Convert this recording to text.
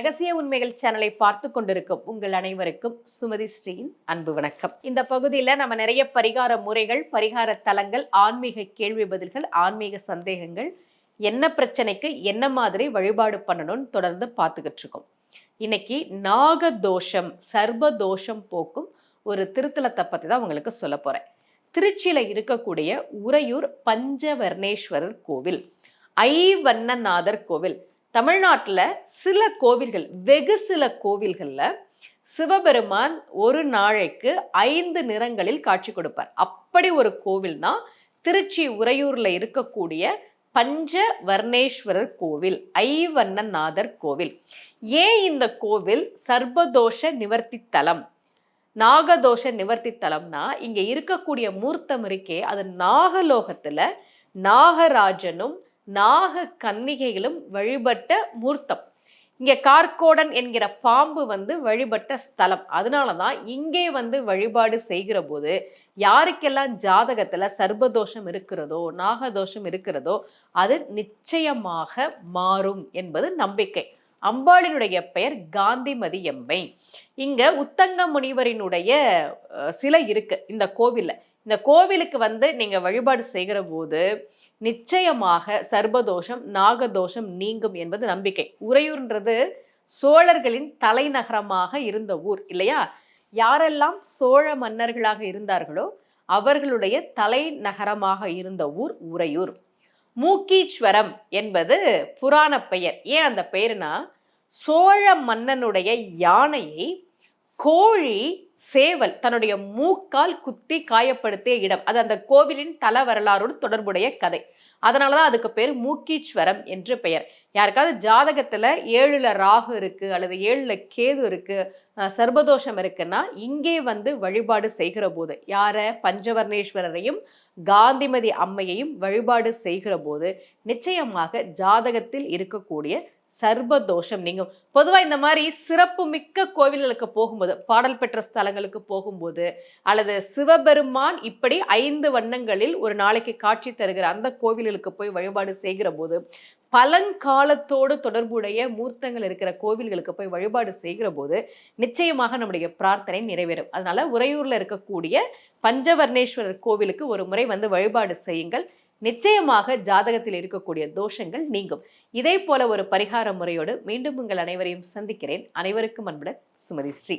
ரகசிய உண்மைகள் சேனலை பார்த்து கொண்டிருக்கும் உங்கள் அனைவருக்கும் சுமதி ஸ்ரீயின் அன்பு வணக்கம். இந்த பகுதியில் நம்ம நிறைய பரிகார முறைகள், பரிகார தலங்கள், ஆன்மீக கேள்வி பதில்கள், ஆன்மீக சந்தேகங்கள், என்ன பிரச்சனைக்கு என்ன மாதிரி வழிபாடு பண்ணணும்னு தொடர்ந்து பார்த்துக்கிட்டு இருக்கோம். இன்னைக்கு நாகதோஷம், சர்வதோஷம் போக்கும் ஒரு திருத்தலத்தை பற்றி தான் உங்களுக்கு சொல்ல போறேன். திருச்சியில இருக்கக்கூடிய உறையூர் பஞ்சவர்ணேஸ்வரர் கோவில், ஐவண்ணநாதர் கோவில். தமிழ்நாட்டில் சில கோவில்கள், வெகு சில கோவில்கள்ல சிவபெருமான் ஒரு நாளைக்கு 5 நிறங்களில் காட்சி கொடுப்பார். அப்படி ஒரு கோவில் தான் திருச்சி உறையூர்ல இருக்கக்கூடிய பஞ்சவர்ணேஸ்வரர் கோவில், ஐவண்ணநாதர் கோவில். ஏன் இந்த கோவில் சர்வதோஷ நிவர்த்தி தலம், நாகதோஷ நிவர்த்தி தலம்னா, இங்க இருக்கக்கூடிய மூர்த்தம் இருக்கே அது நாகலோகத்துல நாகராஜனும் நாக கன்னிகைகளும் வழிபட்ட மூர்த்தம். இங்க கார்கோடன் என்கிற பாம்பு வழிபட்ட ஸ்தலம். அதனாலதான் இங்கே வழிபாடு செய்கிற போது யாருக்கெல்லாம் ஜாதகத்துல சர்வதோஷம் இருக்கிறதோ, நாகதோஷம் இருக்கிறதோ அது நிச்சயமாக மாறும் என்பது நம்பிக்கை. அம்பாளினுடைய பெயர் காந்திமதி அம்மை. இங்க உத்தங்க முனிவரினுடைய சிலை இருக்கு இந்த கோவில்ல. இந்த கோவிலுக்கு நீங்க வழிபாடு செய்கிற போது நிச்சயமாக சர்வதோஷம், நாகதோஷம் நீங்கும் என்பது நம்பிக்கை. உறையூர்ன்றது சோழர்களின் தலைநகரமாக இருந்த ஊர் இல்லையா? யாரெல்லாம் சோழ மன்னர்களாக இருந்தார்களோ அவர்களுடைய தலைநகரமாக இருந்த ஊர் உறையூர். மூக்கீஸ்வரம் என்பது புராண பெயர். ஏன் அந்த பெயர்னா, சோழ மன்னனுடைய யானையை கோழி சேவல் தன்னுடைய மூக்கால் குத்தி காயப்படுத்திய இடம். அது அந்த கோவிலின் தல வரலாறோடு தொடர்புடைய கதை. அதனாலதான் அதுக்கு பேர் மூக்கீஸ்வரம் என்று பெயர். யாருக்காவது ஜாதகத்துல 7ல ராகு இருக்கு அல்லது 7ல கேது இருக்கு, சர்வதோஷம் இருக்குன்னா இங்கே வழிபாடு செய்கிற போது, யார பஞ்சவர்ணேஸ்வரரையும் காந்திமதி அம்மையையும் வழிபாடு செய்கிற போது நிச்சயமாக ஜாதகத்தில் இருக்கக்கூடிய சர்வதோஷம் நீங்கும். பொதுவா இந்த மாதிரி சிறப்பு மிக்க கோவில்களுக்கு போகும்போது, பாடல் பெற்ற ஸ்தலங்களுக்கு போகும்போது, அல்லது சிவபெருமான் இப்படி 5 வண்ணங்களில் ஒரு நாளைக்கு காட்சி தருகிற அந்த கோவில்களுக்கு போய் வழிபாடு செய்கிற போது, பழங்காலத்தோடு தொடர்புடைய மூர்த்தங்கள் இருக்கிற கோவில்களுக்கு போய் வழிபாடு செய்கிற போது நிச்சயமாக நம்முடைய பிரார்த்தனை நிறைவேறும். அதனால உறையூர்ல இருக்கக்கூடிய பஞ்சவர்ணேஸ்வரர் கோவிலுக்கு ஒரு முறை வழிபாடு செய்யுங்கள். நிச்சயமாக ஜாதகத்தில் இருக்கக்கூடிய தோஷங்கள் நீங்கும். இதே போல ஒரு பரிகார முறையோடு மீண்டும் உங்கள் அனைவரையும் சந்திக்கிறேன். அனைவருக்கும் அன்புடன் சுமதி ஸ்ரீ.